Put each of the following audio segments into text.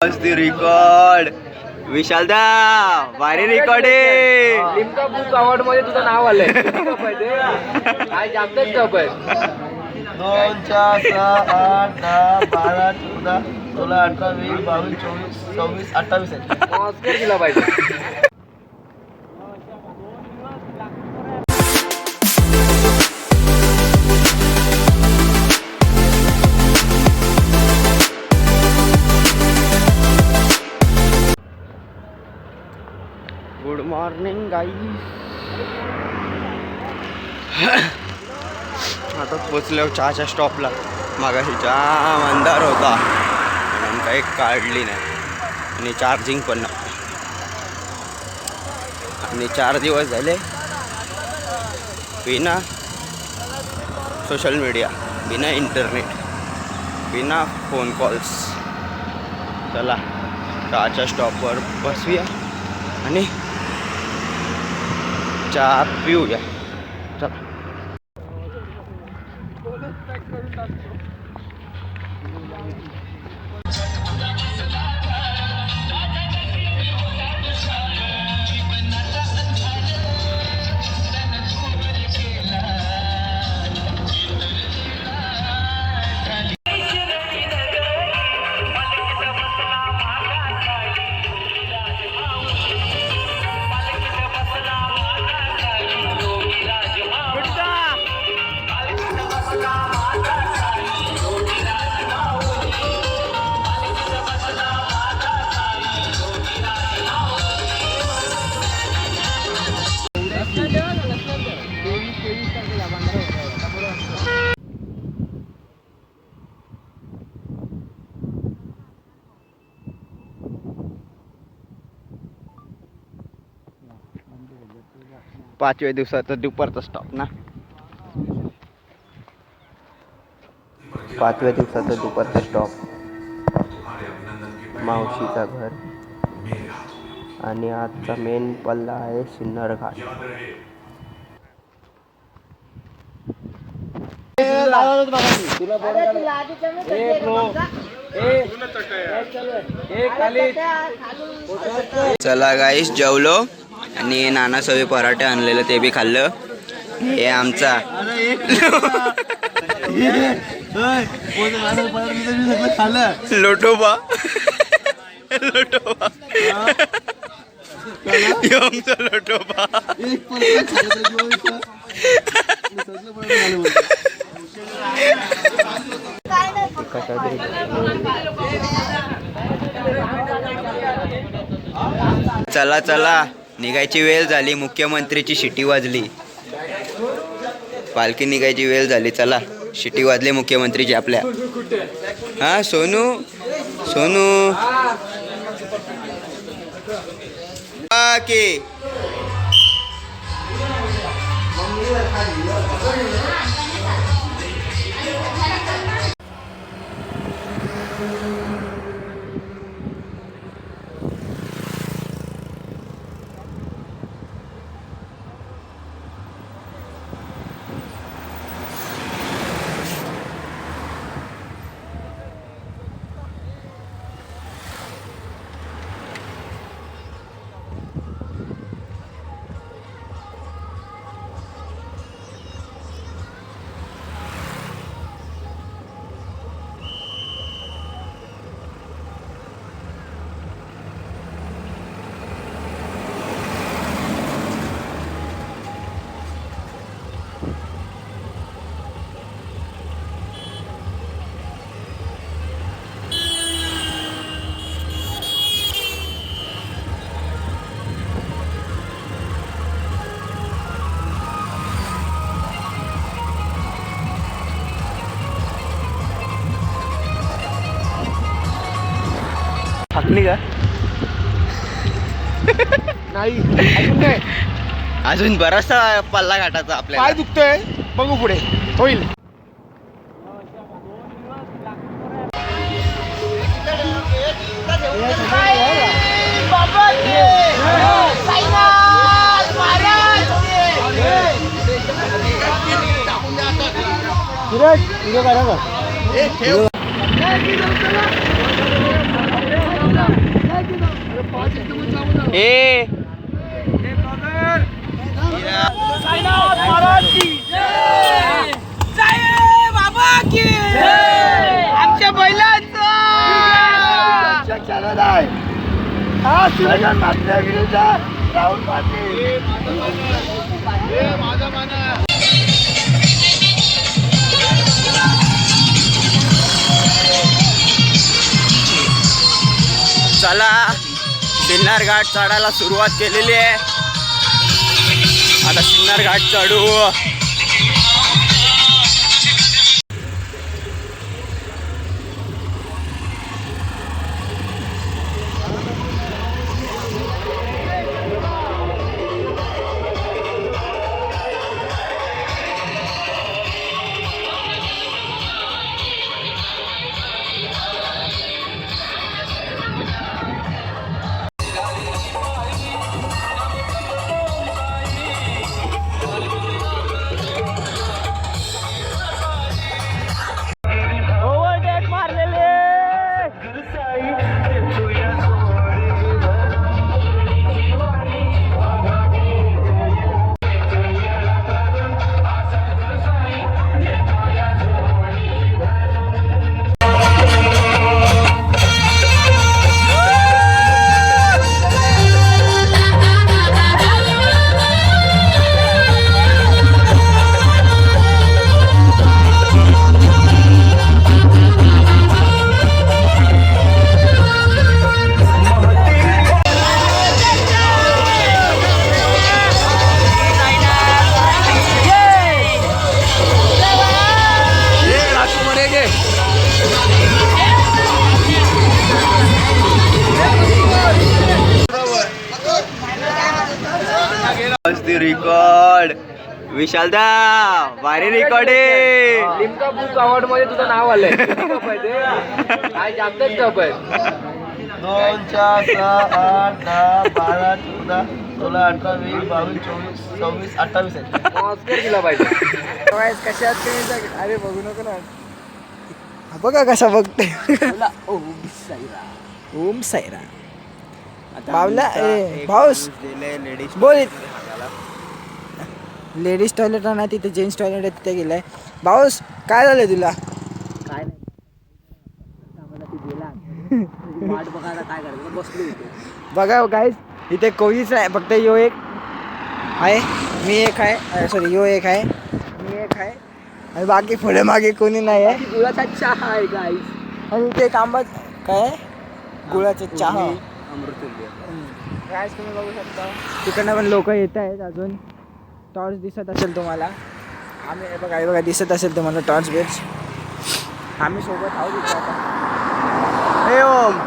Record विशालदा भारी record आहे. Limca book award मध्ये तुझं नाव आलंय. काय जास्तच टप आहे. 2 4 6 8 10 12 14 16 18 20 22 24 26 28 आहे. ऑस्कर दिला पाहिजे. गुड मॉर्निंग गाईस. आता पोचलो चहाच्या स्टॉपला. मागाशी जाम अंधार होता म्हणून काही काढली नाही आणि चार्जिंग पण नव्हतं. आणि 4 दिवस झाले बिना सोशल मीडिया, बिना इंटरनेट, बिना फोन कॉल्स. चला चहाच्या स्टॉपवर बसूया आणि चहा पिऊया. चला. पाचव्या दिवसाचा दुपारचा स्टॉप ना. 5व्या दिवसाचा दुपारचा स्टॉप. मावशीचा घर आणि आजचा मेन पल्ला आहे सिन्नर घाट. चला गाईस जेवलो आणि नानासोबी पराठे आणलेलं ते बी खाल्लं. हे आमचा लोटोबा. लोटोबा आमचा लोटोबा. चला चला निघायची वेळ झाली. मुख्यमंत्रीची शिटी वाजली. पालखी निघायची वेळ झाली. चला शिटी वाजली मुख्यमंत्रीची आपल्या. हा सोनू सोनू की थकली का नाही अजून काय. अजून बराचसा पल्ला घाटाचा आपल्याला. पाय दुखतोय बघू पुढे होईल. ए आमच्या बैलांचं राहुल पाटील चला सिन्नर घाट चढायला सुरुवात केलेली आहे. आता सिन्नर घाट चढू. रिकॉर्ड विशाल दा भारी रिकॉर्ड आहे. लिम्का बुक अवॉर्ड मध्ये तुझं नाव आलंय. काय जास्तच टप आहे. 2 4 6 8 10 12 14 16 18 20 22 24 26 28 आहे. ऑस्कर दिला पाहिजे. कशात अरे बघू नको ना. बघा कसा बघते. ओम साईरा बावला भाऊस बोल. लेडीज टॉयलेट नाही तिथे, जेंट्स टॉयलेट आहे तिथे गेलाय. भाऊस काय झालं तुला? काय नाही वाट बघायला काय करायचं बसलो इथे. बघा गाईस इथे कोणीच नाही, फक्त यो एक आहे, मी एक आहे, सॉरी यो एक आहे, मी एक आहे आणि बाकी पुढे मागे कोणी नाही आहे. गुळाचा चहा आहे गाईस. आणि ते आंबा काय गुळाचा चहा. गाईस तुम्ही बघू शकता तिकडनं पण लोक येत आहेत. अजून टॉर्च दिसत असेल तुम्हाला. आम्ही हे बघा दिसत असेल तुम्हाला टॉर्च बिर्च. आम्ही सोबत आहोत इथे आता. हे ओम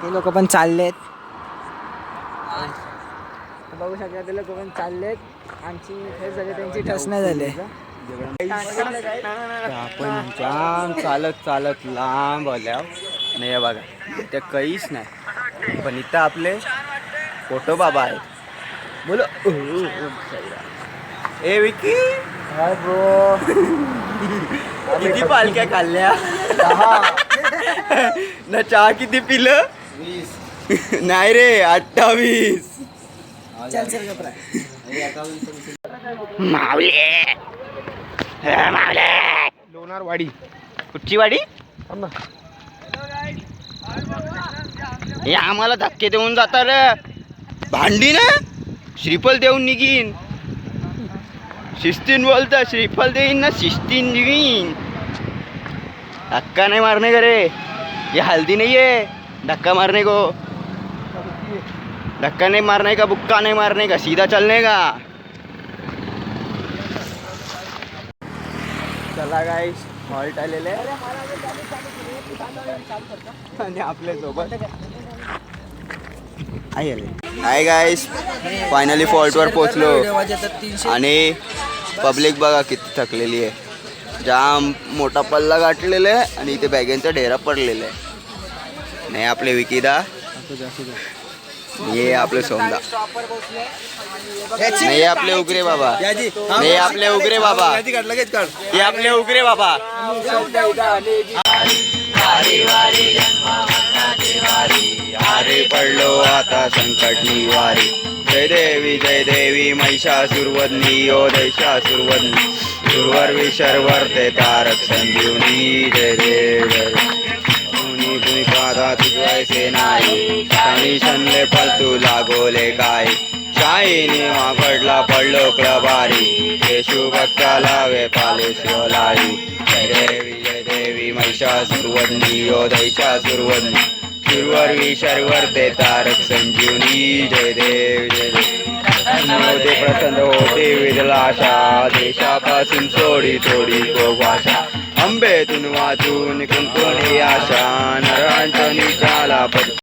ते लोक पण चाललेत. बघू शकता ते लोक पण चाललेत. आमची हे सगळे त्यांची ठसना झाले. आपण जाम चालत चालत लांब आल्या नाही बघा त्या काहीच नाही, पण इथं आपले फोटो बाबा आहेत. बोलो ए विकी हाय ब्रो. किती पालख्या खाल्ल्या ना चहा किती पिलं? 20 नाही रे 28. चल चल गप्रा. मावले मावले लोणार वाडी. कुठची वाडी? हे आम्हाला धक्के देऊन जाता रे. भांडी ना श्रीफल देऊन निघीन. शिस्तीन बोलता श्रीफल देईन ना शिस्तीन निघीन. धक्का नहीं मारने का रे, ये हल्दी नहीं है धक्का मारने को. धक्का नहीं मारने का, बुक्का नहीं मारने का, सीधा चलने का. चला गाईस हॉल्ट आलेले आणि आपल्या सोबत हाय गाईस फायनली फॉल्टवर पोचलो आणि पब्लिक बघा किती थकलेली आहे. जाम मोठा पल्ला गाठलेला आहे आणि इथे बॅगेंचा ढेरा पडलेला आहे. नाही आपले विकीदा, ये आपले सोमदा, नाही आपले उगरे बाबा, नाही आपले उगरे बाबा, ये आपले उगरे बाबा. अरे पडलो आता संकट निवारी. जय देवी महिषासुरवदनी ओ दैशासुरवदनी दुर्वर्वी शर्वर्ते तारक संजीवनी. जय देव जय पुनी पुनी पादा तुझे नाही शानी शनले पलतू लागोले काय शाईनी पडला पडलो क्लबारी येशू भक्ताला वे पाले शिवलाई. जय देवी महिषासुरवदनी ओ दैशासुरवदनी दुर्वर्वी शर्वर्ते तारक संजीवनी. जय देव होते प्रसन्न होते विदलाशा देशापासून सोडी थोडी को भाषा अंबेतून वाचून कुंकुणी आशा नरांच्या निशाला पद